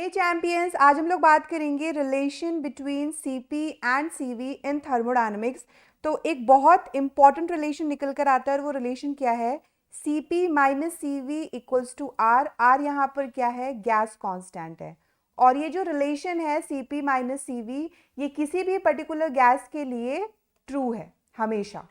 हे champions, आज हम लोग बात करेंगे relation between CP and CV in thermodynamics. तो एक बहुत इंपॉर्टेंट रिलेशन निकल कर आता है और वो रिलेशन क्या है? CP minus CV equals to R. R यहाँ पर क्या है? गैस कांस्टेंट है। और ये जो रिलेशन है सीपी माइनस सीवी, ये किसी भी पर्टिकुलर गैस के लिए ट्रू है हमेशा।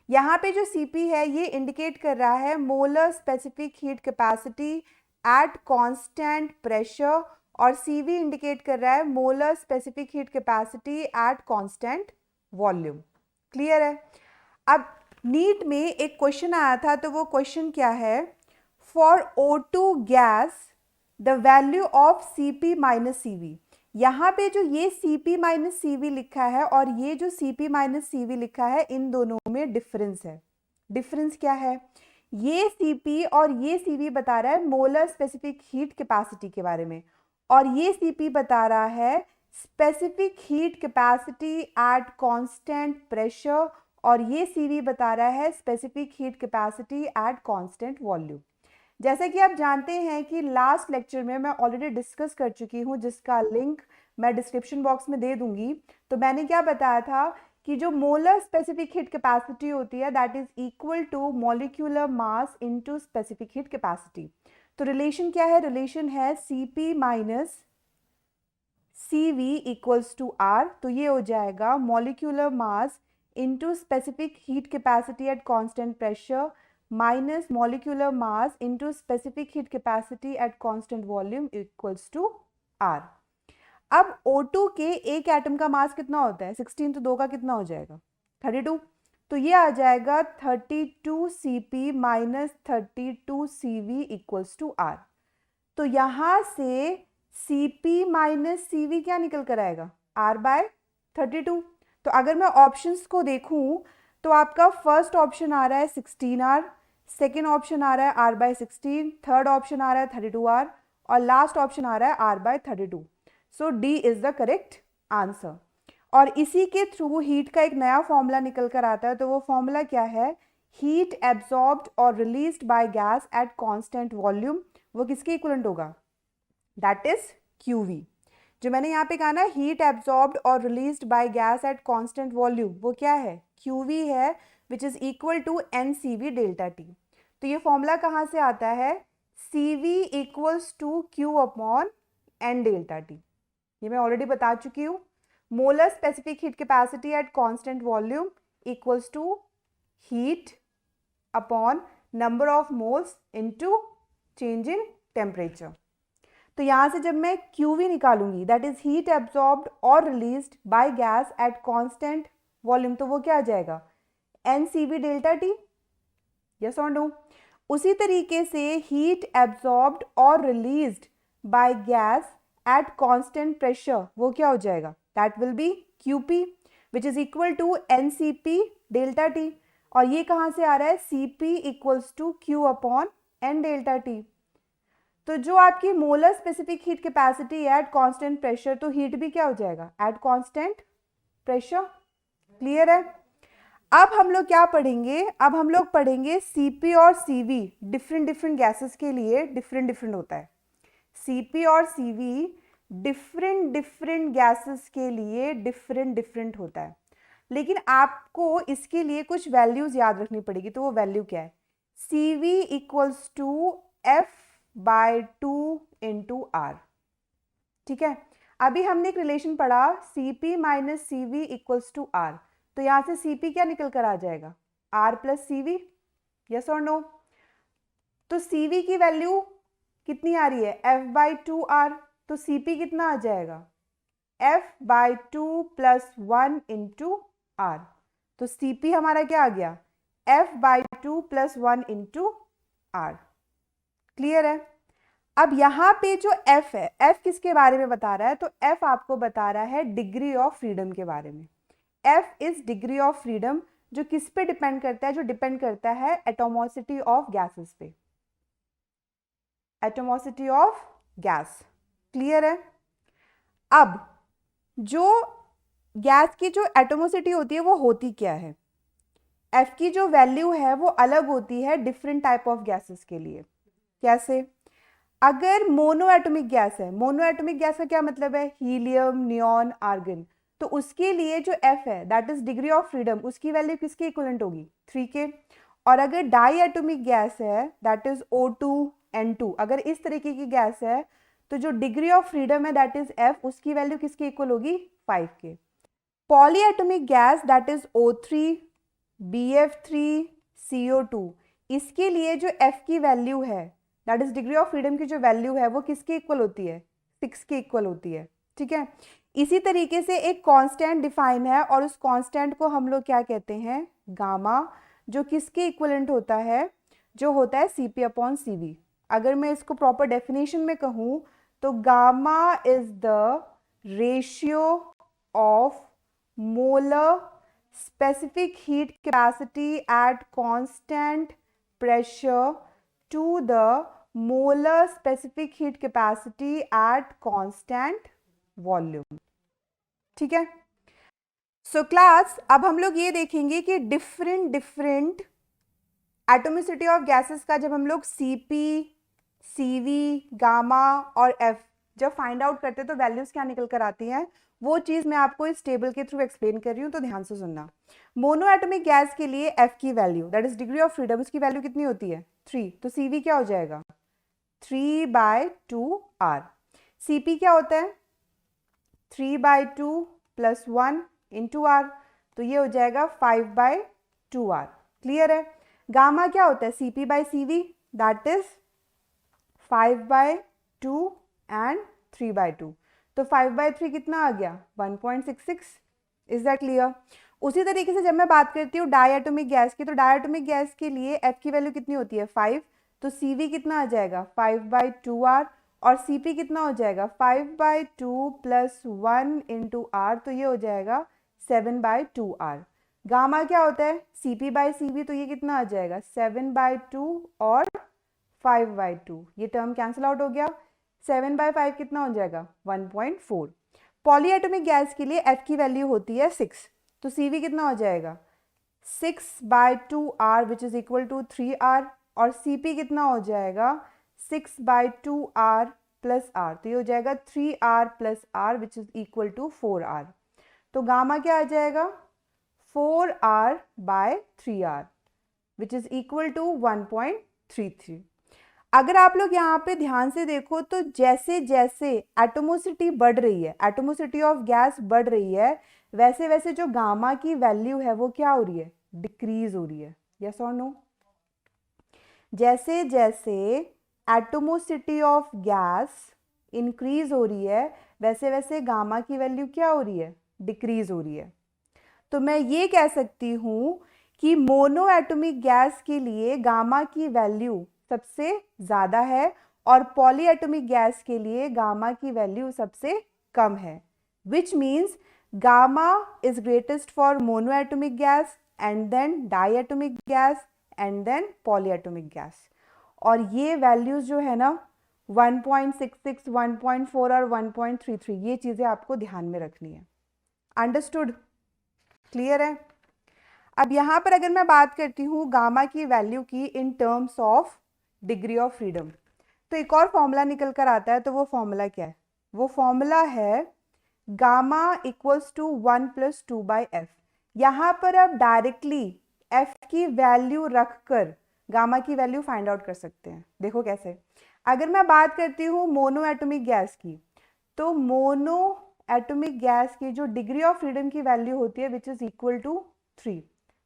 यहाँ पे जो सीपी है ये इंडिकेट कर रहा है molar specific heat capacity at constant pressure, और सीवी इंडिकेट कर रहा है molar specific heat capacity at constant volume. Clear है? अब नीट में एक क्वेश्चन आया था, तो वो क्वेश्चन क्या है? For O2 gas the value of CP minus CV. यहाँ पे जो ये Cp माइनस सीवी लिखा है और ये जो Cp माइनस सीवी लिखा है, इन दोनों में डिफरेंस है। डिफरेंस क्या है? ये Cp और ये Cv बता रहा है मोलर स्पेसिफिक हीट कैपेसिटी के बारे में, और ये Cp बता रहा है specific heat capacity at constant pressure, और ये Cv बता रहा है specific heat capacity at constant volume. जैसा कि आप जानते हैं कि लास्ट लेक्चर में मैं ऑलरेडी डिस्कस कर चुकी हूं, जिसका लिंक मैं डिस्क्रिप्शन बॉक्स में दे दूंगी। तो मैंने क्या बताया था कि जो मोलर स्पेसिफिक हीट कैपेसिटी होती है that is equal to molecular mass into specific heat capacity. तो रिलेशन क्या है? रिलेशन है Cp minus Cv equals to R। तो ये हो जाएगा molecular mass into specific heat capacity at constant pressure minus molecular mass into specific heat capacity at constant volume equals to R। अब O2 के एक एटम का मास कितना होता है? 16, तो 2 का कितना हो जाएगा? 32। तो ये आ जाएगा 32 Cp minus 32 Cv equals to R। तो यहाँ से Cp माइनस Cv क्या निकल कर आएगा? R by 32। तो अगर मैं ऑप्शंस को देखूं तो आपका फर्स्ट ऑप्शन आ रहा है 16R, सेकेंड ऑप्शन आ रहा है R बाय 16, थर्ड ऑप्शन आ रहा है 32R, और लास्ट ऑप्शन आ रहा है R by 32। So D is the correct answer. और इसी के थ्रू हीट का एक नया फॉर्मूला निकल कर आता है। तो वो फॉर्मूला क्या है? हीट एब्जॉर्ब्ड और released by gas at constant volume, वो किसके इक्वलेंट होगा? That is QV। जो मैंने यहाँ पे कहा ना, हीट एब्जॉर्ब्ड और released by gas at constant volume, वो क्या है? QV है, which is equal to NCV delta T। तो ये फॉर्मूला कहाँ से आता है? CV equals to Q upon N delta T। ये मैं ऑलरेडी बता चुकी हूँ। Molar specific heat capacity at constant volume equals to heat upon number of moles into change in temperature. तो यहाँ से जब मैं QV निकालूंगी, दैट इज हीट एब्जॉर्ब्ड और released by gas at constant volume, तो वो क्या आ जाएगा? NCV delta T। यस और नो? उसी तरीके से हीट एब्जॉर्ब्ड और released by gas at constant pressure, वो क्या हो जाएगा? That will be QP which is equal to NCP delta T। और ये कहाँ से आ रहा है? CP equals to Q upon N delta T। तो जो आपकी मोलर स्पेसिफिक हीट कैपेसिटी है एट कांस्टेंट प्रेशर, तो हीट भी क्या हो जाएगा? Eight constant pressure. क्लियर है? अब हम लोग क्या पढ़ेंगे? अब हम लोग पढ़ेंगे Cp और Cv डिफरेंट डिफरेंट गैसेस के लिए डिफरेंट डिफरेंट होता है। Cp और Cv डिफरेंट डिफरेंट गैसेस के लिए डिफरेंट डिफरेंट होता है, लेकिन आपको इसके लिए कुछ वैल्यूज याद रखनी पड़ेगी। तो वो वैल्यू क्या है? Cv equals to F by 2 into R। ठीक है? अभी हमने एक रिलेशन पढ़ा Cp minus Cv equals to R। तो यहां से Cp क्या निकल कर आ जाएगा? R plus Cv। यस और नो? तो Cv की वैल्यू कितनी आ रही है? F by 2R। तो Cp कितना आ जाएगा? F by 2 plus 1 into R। तो Cp हमारा क्या आ गया? F by 2 plus 1 into R। Clear है? अब यहाँ पे जो F है, F किसके बारे में बता रहा है? तो F आपको बता रहा है डिग्री ऑफ फ्रीडम के बारे में। F is degree of freedom, जो किस पे डिपेंड करता है? जो डिपेंड करता है एटोमोसिटी ऑफ गैसेस पे। एटोमोसिटी ऑफ गैस। क्लियर है? अब जो गैस की जो एटोमोसिटी होती है वो होती क्या है? F की जो वैल्यू है वो अलग होती है डिफरेंट टाइप ऑफ गैसेस के लिए। कैसे? अगर मोनोएटॉमिक गैस है, मोनोएटॉमिक गैस का क्या मतलब है, हीलियम, नियॉन, आर्गन, तो उसके लिए जो F है that is degree of freedom, उसकी वैल्यू किसके इक्विवेलेंट होगी, 3 के। और अगर डाई एटॉमिक गैस है दैट इज O2N2, अगर इस तरीके की गैस है तो जो डिग्री ऑफ फ्रीडम है दैट इज F, उसकी वैल्यू किसके इक्वल होगी, 5 के। Polyatomic gas that is O3, BF3, CO2, इसके लिए जो F की वैल्यू है that is degree of freedom की जो वैल्यू है वो किसके इक्वल होती है, 6 के इक्वल होती है, ठीक है। इसी तरीके से एक कांस्टेंट डिफाइन है और उस कांस्टेंट को हम लोग क्या कहते हैं, गामा, जो किसके इक्वलेंट होता है, जो होता है CP/CV। अगर मैं इसको प्रॉपर डेफिनेशन में कहूँ तो gamma is the ratio of molar specific heat capacity at constant pressure to the molar specific heat capacity at constant volume, ठीक है। सो क्लास, अब हम लोग ये देखेंगे कि डिफरेंट एटोमिसिटी ऑफ गैसेस का जब हम लोग CP, CV, गामा और F जब फाइंड आउट करते हैं तो वैल्यूज क्या निकल कर आती हैं, वो चीज मैं आपको इस टेबल के थ्रू एक्सप्लेन कर रही हूं, तो ध्यान से सुनना। मोनो एटॉमिक गैस के लिए F की value that is degree of freedom, उसकी वैल्यू कितनी होती है, 3, तो CV क्या हो जाएगा, 3/2R। CP क्या होता है, 3/2 + 1 × R, तो ये हो जाएगा 5/2R। क्लियर है। गामा क्या होता है, CP/CV, दैट इज 5/2 एंड 3/2, तो 5/3 कितना आ गया, 1.66। Is that clear. उसी तरीके से जब मैं बात करती हूँ डायएटॉमिक गैस की, तो डायएटॉमिक गैस के लिए F की वैल्यू कितनी होती है, 5, तो CV कितना आ जाएगा, 5/2R, और CP कितना हो जाएगा, 5/2 + 1 × R, तो ये हो जाएगा 7/2R। गामा क्या होता है, CP/CV, तो ये कितना आ जाएगा, 7/2 और 5/2, ये टर्म कैंसिल आउट हो गया, 7/5 कितना हो जाएगा, 1.4। पॉलीएटॉमिक गैस के लिए F की वैल्यू होती है 6, तो CV कितना हो जाएगा, 6/2R which is equal to 3R, और CP कितना हो जाएगा, 6/2R + R, तो ये हो जाएगा 3R + R which is equal to 4R। तो गामा क्या आ जाएगा, 4R/3R which is equal to 1.33। अगर आप लोग यहाँ पे ध्यान से देखो तो जैसे जैसे एटोमोसिटी बढ़ रही है, एटोमोसिटी ऑफ गैस बढ़ रही है, वैसे वैसे जो गामा की वैल्यू है वो क्या हो रही है, डिक्रीज हो रही है, यस और नो। जैसे जैसे एटोमोसिटी ऑफ गैस इंक्रीज हो रही है वैसे वैसे गामा की वैल्यू क्या हो रही है, डिक्रीज हो रही है। तो मैं ये कह सकती हूँ कि मोनो एटॉमिक गैस के लिए गामा की वैल्यू सबसे ज़्यादा है और पॉलीएटॉमिक गैस के लिए गामा की वैल्यू सबसे कम है, which means gamma is greatest for monoatomic gas and then diatomic gas and then polyatomic gas. और ये वैल्यूज जो है ना 1.66, 1.4 और 1.33, ये चीज़ें आपको ध्यान में रखनी है। अंडरस्टूड, क्लियर है। अब यहाँ पर अगर मैं बात करती हूँ गामा की वैल्यू की in terms of degree of freedom, तो एक और फॉर्मूला निकल कर आता है, तो वो फॉर्मूला क्या है, वो फॉर्मूला है गामा इक्वल्स टू 1 + 2/f। यहाँ पर आप डायरेक्टली f की वैल्यू रखकर गामा की वैल्यू फाइंड आउट कर सकते हैं। देखो कैसे, अगर मैं बात करती हूँ मोनो एटॉमिक गैस की, तो मोनो एटॉमिक गैस की जो डिग्री ऑफ फ्रीडम की वैल्यू होती है which is equal to 3,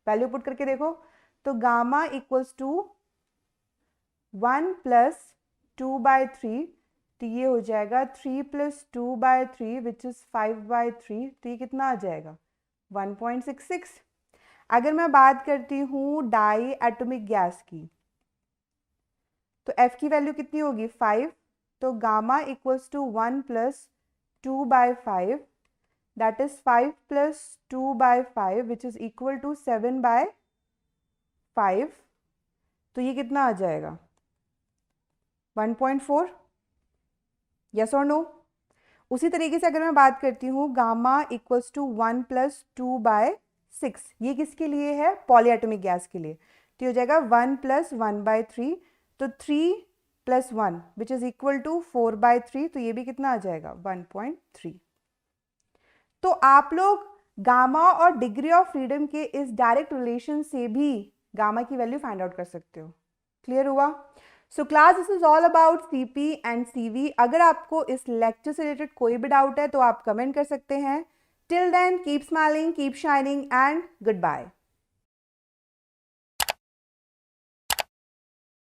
value put करके देखो, तो गामा इक्वल्स टू 1 + 2/3, तो ये हो जाएगा 3 + 2/3 विच इज 5/3, तो ये कितना आ जाएगा 1.66। अगर मैं बात करती हूँ डाई एटॉमिक गैस की, तो F की वैल्यू कितनी होगी 5, तो gamma equals to 1 + 2/5, that is 5 + 2/5 which is equal to 7/5, तो ये कितना आ जाएगा 1.4, यस और नो। उसी तरीके से अगर मैं बात करती हूँ गामा इक्वल्स टू 1 + 2/6, ये किसके लिए है, पॉलीएटॉमिक गैस के लिए, तो हो जाएगा 1 + 1/3, तो 3 plus 1 which is equal to 4/3, तो ये भी कितना आ जाएगा 1.3। तो आप लोग गामा और डिग्री ऑफ फ्रीडम के इस डायरेक्ट रिलेशन से भी गामा की वैल्यू फाइंड आउट कर सकते हो। क्लियर हुआ? So class this is all about CP and CV. अगर आपको इस लेक्चर से रिलेटेड कोई भी डाउट है तो आप कमेंट कर सकते हैं। Till then keep smiling, keep shining and good bye.